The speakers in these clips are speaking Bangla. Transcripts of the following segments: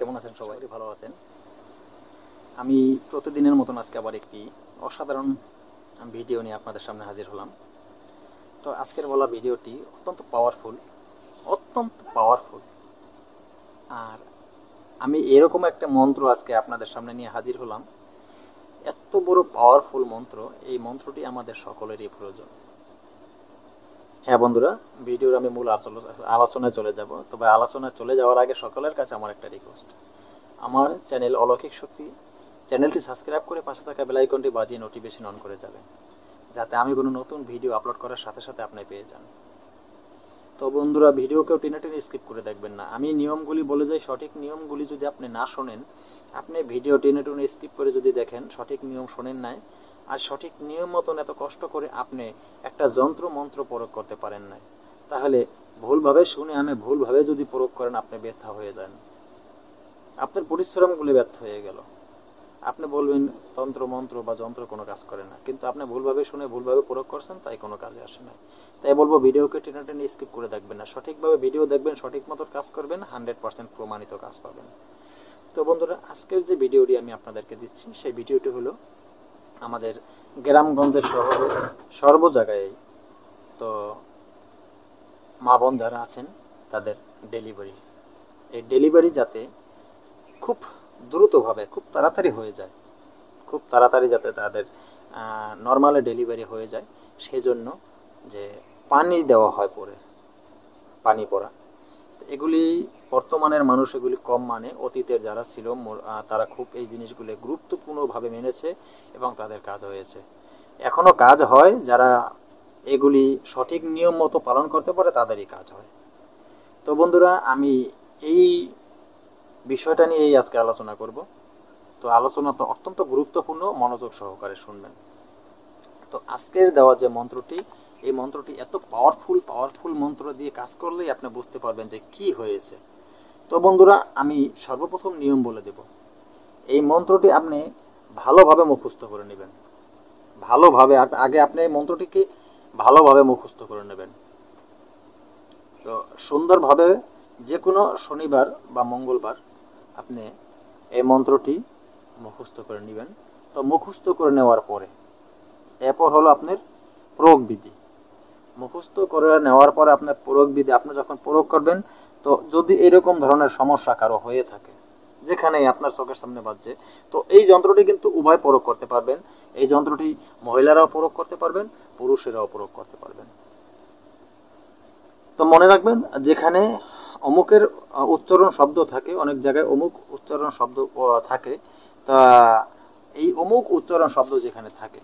কেমন আছেন সবাই? ভালো আছেন? আমি প্রতিদিনের মতন আজকে আবার একটি অসাধারণ ভিডিও নিয়ে আপনাদের সামনে হাজির হলাম। তো আজকের বলা ভিডিওটি অত্যন্ত পাওয়ারফুল। আর আমি এরকম একটা মন্ত্র আজকে আপনাদের সামনে নিয়ে হাজির হলাম। এত বড় পাওয়ারফুল মন্ত্র, এই মন্ত্রটি আমাদের সকলেরই প্রয়োজন। হ্যাঁ বন্ধুরা, ভিডিওর আমি মূল আলোচনায় চলে যাব। তবে আলোচনায় চলে যাওয়ার আগে সকলের কাছে আমার একটা রিকোয়েস্ট, আমার চ্যানেল অলৌকিক শক্তি চ্যানেলটি সাবস্ক্রাইব করে পাশে থাকা বেল আইকনটি বাজিয়ে নোটিফিকেশন অন করে যাবেন, যাতে আমি কোনো নতুন ভিডিও আপলোড করার সাথে সাথে আপনি পেয়ে যান। তো বন্ধুরা, ভিডিও কেউ টেনে টেনে স্কিপ করে দেখবেন না। আমি নিয়মগুলি বলে যাই, সঠিক নিয়মগুলি যদি আপনি না শোনেন, আপনি ভিডিও টেনে টেনে স্কিপ করে যদি দেখেন, সঠিক নিয়ম শোনেন নাই, আর সঠিক নিয়ম মতন এত কষ্ট করে আপনি একটা যন্ত্র মন্ত্র প্রয়োগ করতে পারেন নাই, তাহলে ভুলভাবে শুনে আমি ভুলভাবে যদি প্রয়োগ করেন, আপনি ব্যর্থ হয়ে যান। আপনার পরিশ্রমগুলি ব্যর্থ হয়ে গেল। আপনি বলবেন তন্ত্র মন্ত্র বা যন্ত্র কোনো কাজ করে না, কিন্তু আপনি ভুলভাবে শুনে ভুলভাবে প্রয়োগ করছেন, তাই কোনো কাজে আসে না। তাই বলবো, ভিডিওকে টেনে টেনে স্কিপ করে দেখবেন না, সঠিকভাবে ভিডিও দেখবেন, সঠিক মতো কাজ করবেন, 100% প্রমাণিত কাজ পাবেন। তো বন্ধুরা, আজকের যে ভিডিওটি আমি আপনাদেরকে দিচ্ছি, সেই ভিডিওটি হলো আমাদের গ্রামগঞ্জের শহরে সর্ব জায়গায় তো মা বোন যারা আছেন তাদের ডেলিভারি, এই ডেলিভারি যাতে খুব দ্রুতভাবে খুব তাড়াতাড়ি হয়ে যায়, খুব তাড়াতাড়ি যাতে তাদের নর্মালে ডেলিভারি হয়ে যায়, সেজন্য যে পানি দেওয়া হয় পরে, পানি পড়া, এগুলি বর্তমানের মানুষ এগুলি কম মানে, অতীতের যারা ছিল তারা খুব এই জিনিসগুলি গুরুত্বপূর্ণভাবে মেনেছে এবং তাদের কাজ হয়েছে। এখনও কাজ হয়, যারা এগুলি সঠিক নিয়ম মতো পালন করতে পারে তাদেরই কাজ হয়। তো বন্ধুরা, আমি এই বিষয়টা নিয়েই আজকে আলোচনা করব। তো আলোচনা তো অত্যন্ত গুরুত্বপূর্ণ, মনোযোগ সহকারে শুনবেন। তো আজকের দেওয়া যে মন্ত্রটি, এই মন্ত্রটি এত পাওয়ারফুল মন্ত্র দিয়ে কাজ করলেই আপনি বুঝতে পারবেন যে কি হয়েছে। তো বন্ধুরা, আমি সর্বপ্রথম নিয়ম বলে দেব। এই মন্ত্রটি আপনি ভালোভাবে মুখস্থ করে নেবেন, ভালোভাবে আগে আপনি এই মন্ত্রটিকে ভালোভাবে মুখস্থ করে নেবেন। তো সুন্দরভাবে যে কোনো শনিবার বা মঙ্গলবার আপনি এই মন্ত্রটি মুখস্থ করে নেবেন। তো মুখস্থ করে নেওয়ার পরে এরপর হলো আপনার প্রয়োগ বিধি। মুখস্থ করে নেওয়ার পরে আপনার প্রয়োগ বিধি আপনি যখন প্রয়োগ করবেন, তো যদি এরকম ধরনের সমস্যা কারো হয়ে থাকে, যেখানেই আপনার চোখের সামনে বাজছে, তো এই যন্ত্রটি কিন্তু উভয় প্রয়োগ করতে পারবেন। এই যন্ত্রটি মহিলারাও প্রয়োগ করতে পারবেন, পুরুষেরাও প্রয়োগ করতে পারবেন। তো মনে রাখবেন, যেখানে অমুকের উচ্চারণ শব্দ থাকে, অনেক জায়গায় অমুক উচ্চারণ শব্দ থাকে, তা এই অমুক উচ্চারণ শব্দ যেখানে থাকে,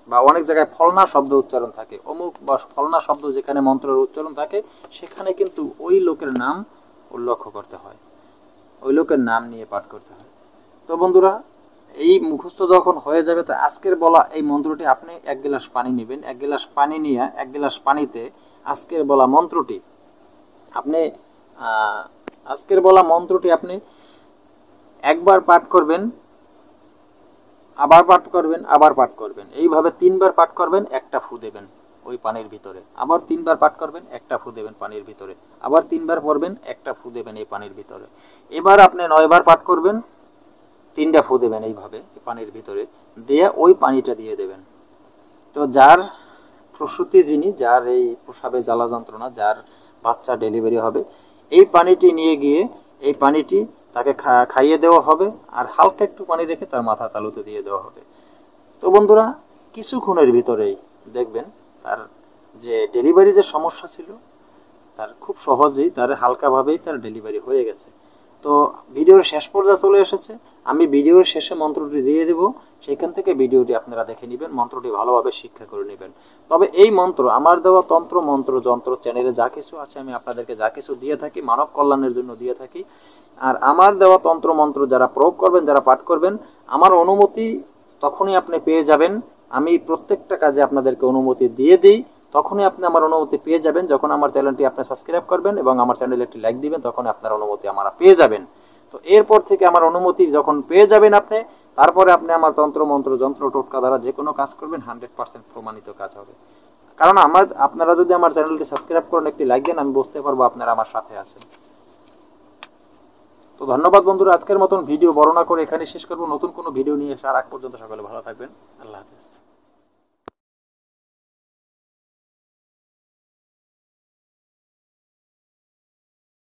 বা অনেক জায়গায় ফলনা শব্দ উচ্চারণ থাকে, অমুক বা ফলনা শব্দ যেখানে মন্ত্রের উচ্চারণ থাকে, সেখানে কিন্তু ওই লোকের নাম উল্লেখ করতে হয়, ওই লোকের নাম নিয়ে পাঠ করতে হয়। তো বন্ধুরা, এই মুখস্থ যখন হয়ে যাবে, তো আজকের বলা এই মন্ত্রটি আপনি 1 গ্লাস পানি নেবেন। 1 গ্লাস পানি নিয়ে 1 গ্লাস পানিতে আজকের বলা মন্ত্রটি আপনি আপনি একবার পাঠ করবেন, আবার পাঠ করবেন, আবার পাঠ করবেন, এইভাবে 3বার পাঠ করবেন, একটা ফু দেবেন ওই পানির ভিতরে, আবার 3বার পাঠ করবেন, একটা ফু দেবেন পানির ভিতরে, আবার 3বার পড়বেন, একটা ফু দেবেন এই পানির ভিতরে। এবার আপনি 9বার পাঠ করবেন, 3টা ফু দেবেন এইভাবে পানির ভিতরে দিয়ে ওই পানিটা দিয়ে দেবেন। তো যার প্রসূতি, যার এই প্রসাবে জ্বালা যন্ত্রণা, যার বাচ্চা ডেলিভারি হবে, এই পানিটি নিয়ে গিয়ে এই পানিটি তাকে খাইয়ে দেওয়া হবে, আর হালকা একটু পানি রেখে তার মাথার তালুতে দিয়ে দেওয়া হবে। তো বন্ধুরা, কিছুক্ষণের ভিতরেই দেখবেন তার যে ডেলিভারি যে সমস্যা ছিল, তার খুব সহজেই, তার হালকাভাবেই তার ডেলিভারি হয়ে গেছে। তো ভিডিওর শেষ পর্যায়ে চলে এসেছে, আমি ভিডিওর শেষে মন্ত্রটি দিয়ে দেব, সেখান থেকে ভিডিওটি আপনারা দেখে নেবেন, মন্ত্রটি ভালোভাবে শিক্ষা করে নেবেন। তবে এই মন্ত্র, আমার দেওয়া তন্ত্র মন্ত্র যন্ত্র চ্যানেলে যা কিছু আছে, আমি আপনাদেরকে যা কিছু দিয়ে থাকি মানব কল্যাণের জন্য দিয়ে থাকি। আর আমার দেওয়া তন্ত্র মন্ত্র যারা প্রয়োগ করবেন, যারা পাঠ করবেন, আমার অনুমতি তখনই আপনি পেয়ে যাবেন। আমি প্রত্যেকটা কাজে আপনাদেরকে অনুমতি দিয়ে দিই, তখনই আপনি আমার অনুমতি পেয়ে যাবেন যখন আমার চ্যানেলটি আপনি সাবস্ক্রাইব করবেন এবং আমার চ্যানেলে একটি লাইক দিবেন, তখন আপনার অনুমতি আমরা পেয়ে যাবেন। তো এরপর থেকে আমার অনুমতি যখন পেয়ে যাবেন আপনি, তারপরে আপনি আমার তন্ত্র মন্ত্র যন্ত্র টোটকা দ্বারা যে কোনো কাজ করবেন, 100% প্রমাণিত কাজ হবে। কারণ আপনারা যদি আমার চ্যানেলটি সাবস্ক্রাইব করেন, একটি লাইক দেন, আমি বুঝতে পারবো আপনারা আমার সাথে আছেন। তো তো ধন্যবাদ বন্ধুরা, আজকের মতন ভিডিও বড় না করে এখানে শেষ করব। নতুন কোনো ভিডিও নিয়ে আসার আগ পর্যন্ত সকলে ভালো থাকবেন। আল্লাহ হাফেজ।